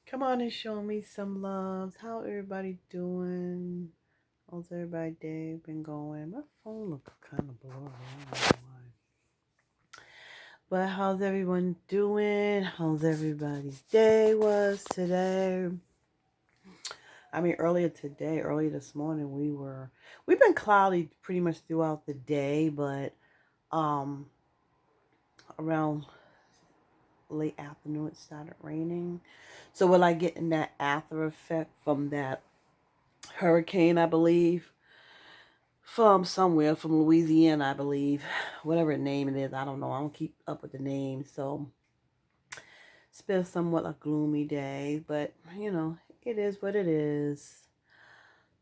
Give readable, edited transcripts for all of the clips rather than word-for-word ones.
Come on and show me some love. How everybody doing? How's everybody day been going? My phone looks kind of blurry. I don't know why. But how's everyone doing? How's everybody's day was today? Earlier this morning, we've been cloudy pretty much throughout the day, but um, around late afternoon it started raining. So will I get in that after effect from that hurricane, I believe, from somewhere, from Louisiana, I believe, whatever name it is, I don't know. I don't keep up with the names, so it's been somewhat a gloomy day, but it is what it is.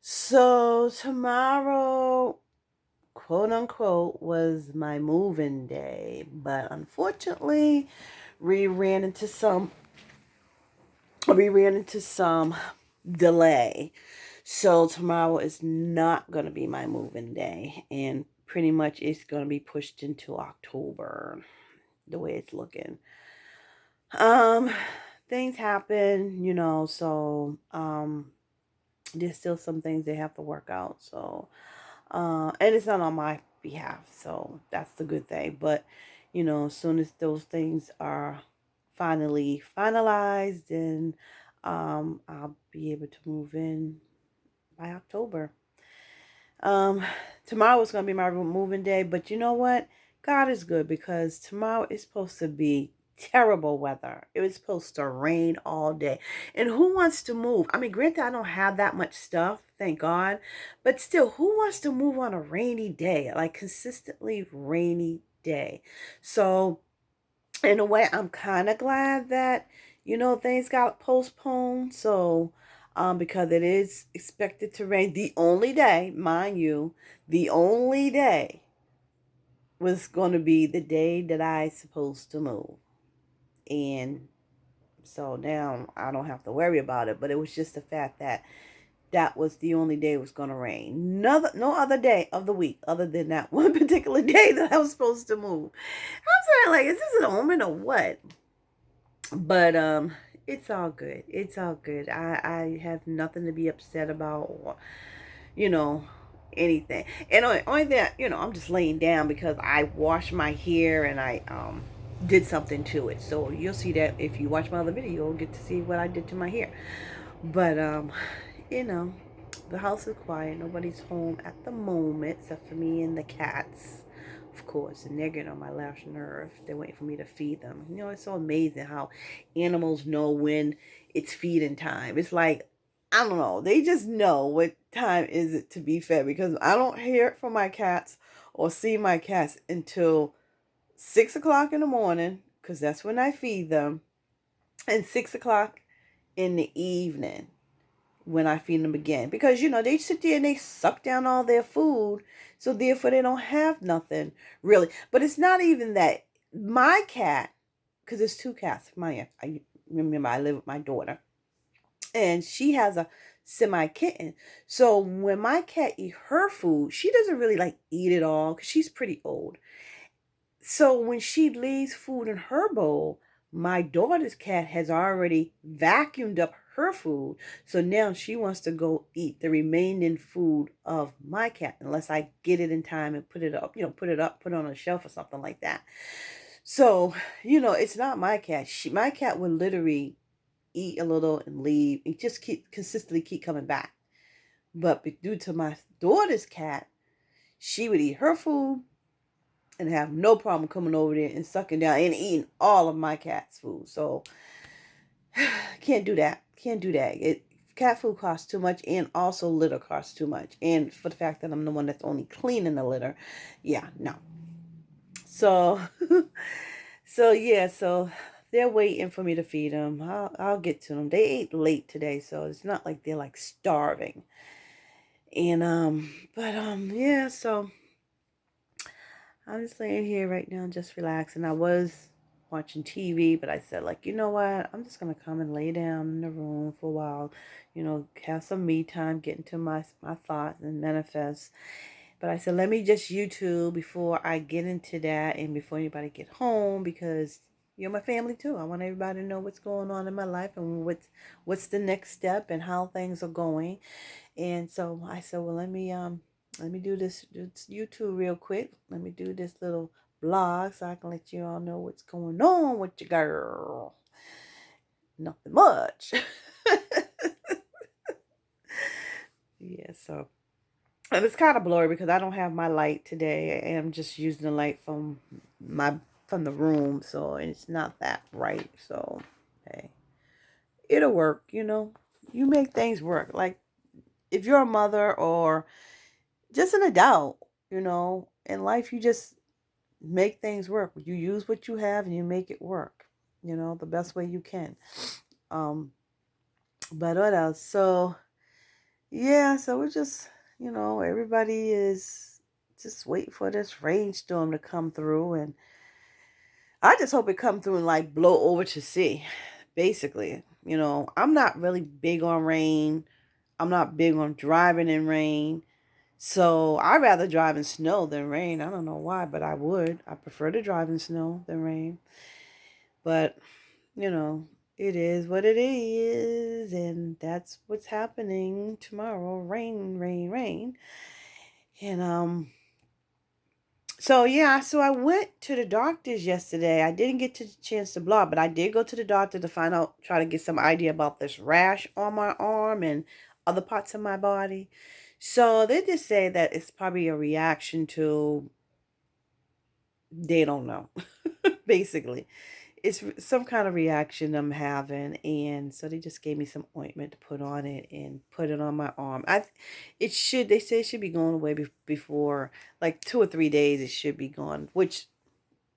So tomorrow, quote unquote, was my moving day, but unfortunately, we ran into some we ran into some delay. So tomorrow is not going to be my moving day, and pretty much it's going to be pushed into October, the way it's looking. Um, Things happen, there's still some things they have to work out. So, and it's not on my behalf, so that's the good thing. But, as soon as those things are finally finalized, then I'll be able to move in by October. Um, Tomorrow is going to be my moving day, but you know what? God is good because tomorrow is supposed to be terrible weather. It was supposed to rain all day. And who wants to move? I mean, granted, I don't have that much stuff, thank God, but still, who wants to move on a rainy day, like consistently rainy day? So, in a way, I'm kind of glad that, things got postponed. So, because it is expected to rain. The only day, mind you, the only day was going to be the day that I supposed to move. And so now I don't have to worry about it. But it was just the fact that that was the only day it was going to rain. No other day of the week other than that one particular day that I was supposed to move. I'm saying, like, is this an omen or what? But it's all good. It's all good. I have nothing to be upset about, or you know anything. And only that, I'm just laying down because I washed my hair and I did something to it. So you'll see that if you watch my other video, you'll get to see what I did to my hair. But you know the house is quiet. Nobody's home at the moment except for me and the cats, of course. And they're getting on my last nerve. They're waiting for me to feed them. It's so amazing how animals know when it's feeding time. It's like, I don't know. They just know what time is it to be fed, because I don't hear it from my cats or see my cats until 6 o'clock in the morning, because that's when I feed them, and 6 o'clock in the evening when I feed them again. Because, they sit there and they suck down all their food. So therefore they don't have nothing really. But it's not even that. My cat, because there's two cats. I remember I live with my daughter. And she has a semi kitten. So when my cat eat her food, she doesn't really like eat it all because she's pretty old. So when she leaves food in her bowl, my daughter's cat has already vacuumed up her food. So now she wants to go eat the remaining food of my cat unless I get it in time and put it up, put it on a shelf or something like that. So, it's not my cat. My cat would literally eat a little and leave and just keep coming back. But due to my daughter's cat, she would eat her food and have no problem coming over there and sucking down and eating all of my cat's food. So can't do that. Can't do that. Cat food costs too much, and also litter costs too much. And for the fact that I'm the one that's only cleaning the litter, yeah, no. So, so they're waiting for me to feed them. I'll get to them. They ate late today, so it's not like they're like starving. And but yeah. So I'm just laying here right now, just relaxing. I was watching TV, but I said, like, you know what? I'm just gonna come and lay down in the room for a while, have some me time, get into my thoughts and manifest. But I said, let me just YouTube before I get into that and before anybody get home, because you're my family too. I want everybody to know what's going on in my life and what's the next step and how things are going. And so I said, well, let me do this YouTube real quick. Let me do this little vlog so I can let you all know what's going on with your girl. Nothing much. Yeah, so and it's kind of blurry because I don't have my light today. I am just using the light my from the room, so it's not that bright. So hey, it'll work, you know. You make things work. Like if you're a mother or just an adult, you know, in life you just make things work. You use what you have and you make it work, you know, the best way you can. Um, but what else? So yeah, so we're just, you know, everybody is just waiting for this rainstorm to come through, and I just hope it come through and like blow over to sea. Basically, you know, I'm not really big on rain. I'm not big on driving in rain. So I'd rather drive in snow than rain. I don't know why, but I would. I prefer to drive in snow than rain. But, you know, it is what it is. And that's what's happening tomorrow. Rain, rain, rain. And so yeah, so I went to the doctor's yesterday. I didn't get to the chance to blog, but I did go to the doctor to find out, try to get some idea about this rash on my arm and other parts of my body. So they just say that it's probably a reaction to, they don't know. Basically, it's some kind of reaction I'm having, and so they just gave me some ointment to put on it and put it on my arm. It should, they say it should be going away before like 2 or 3 days. It should be gone, which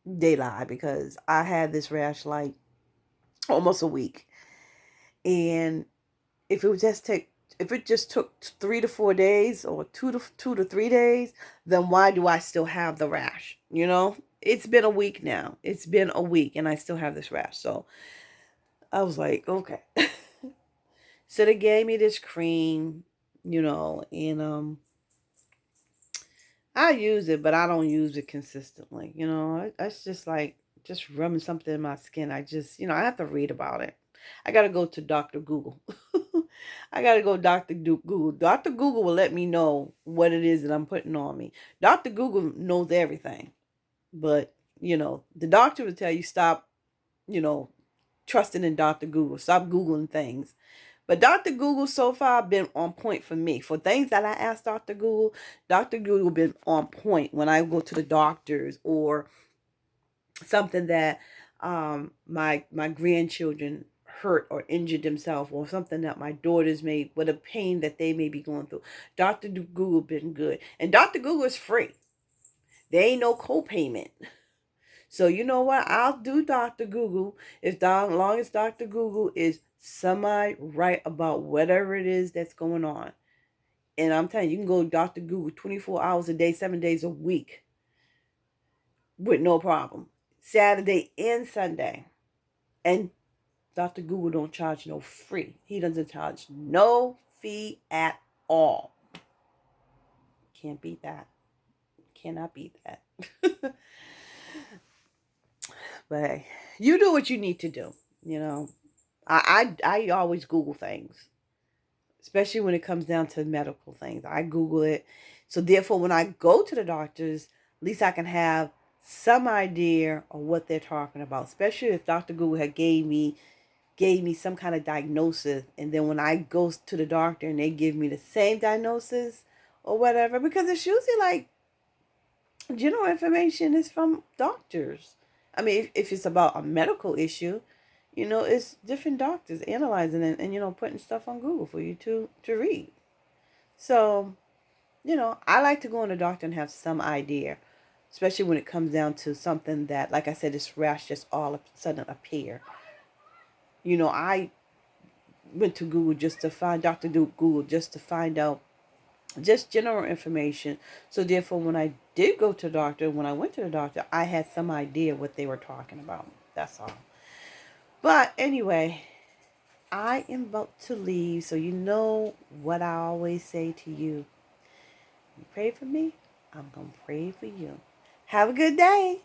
they lie because I had this rash like almost a week, and if it would just take, if it just took 3 to 4 days or 2 to 3 days, then why do I still have the rash? You know, it's been a week now. It's been a week and I still have this rash. So I was like, okay. So they gave me this cream, you know, and I use it, but I don't use it consistently. You know, it's just like just rubbing something in my skin. I just, you know, I have to read about it. I got to go to Dr. Google. I got to go Dr. Google. Dr. Google will let me know what it is that I'm putting on me. Dr. Google knows everything. But, you know, the doctor will tell you stop, you know, trusting in Dr. Google. Stop Googling things. But Dr. Google so far been on point for me. For things that I asked Dr. Google been on point when I go to the doctors or something that my grandchildren hurt or injured themselves or something that my daughters made with a pain that they may be going through. Dr. Google been good. And Dr. Google is free. There ain't no co-payment. So you know what? I'll do Dr. Google as long as Dr. Google is semi right about whatever it is that's going on. And I'm telling you, you can go to Dr. Google 24 hours a day, 7 days a week with no problem. Saturday and Sunday. And Dr. Google don't charge no free. He doesn't charge no fee at all. Can't beat that. Cannot beat that. But hey, you do what you need to do. You know, I always Google things, especially when it comes down to medical things. I Google it. So therefore, when I go to the doctors, at least I can have some idea of what they're talking about. Especially if Dr. Google had gave me some kind of diagnosis, and then when I go to the doctor and they give me the same diagnosis or whatever, because it's usually like general information is from doctors. I mean, if it's about a medical issue, you know, it's different doctors analyzing it and you know, putting stuff on Google for you to read. So, you know, I like to go in the doctor and have some idea, especially when it comes down to something that, like I said, this rash just all of a sudden appear. You know, I went to Google just to find Dr. Google just to find out just general information. So therefore, when I did go to the doctor, when I went to the doctor, I had some idea what they were talking about. That's all. But anyway, I am about to leave, so you know what I always say to you. You pray for me, I'm going to pray for you. Have a good day.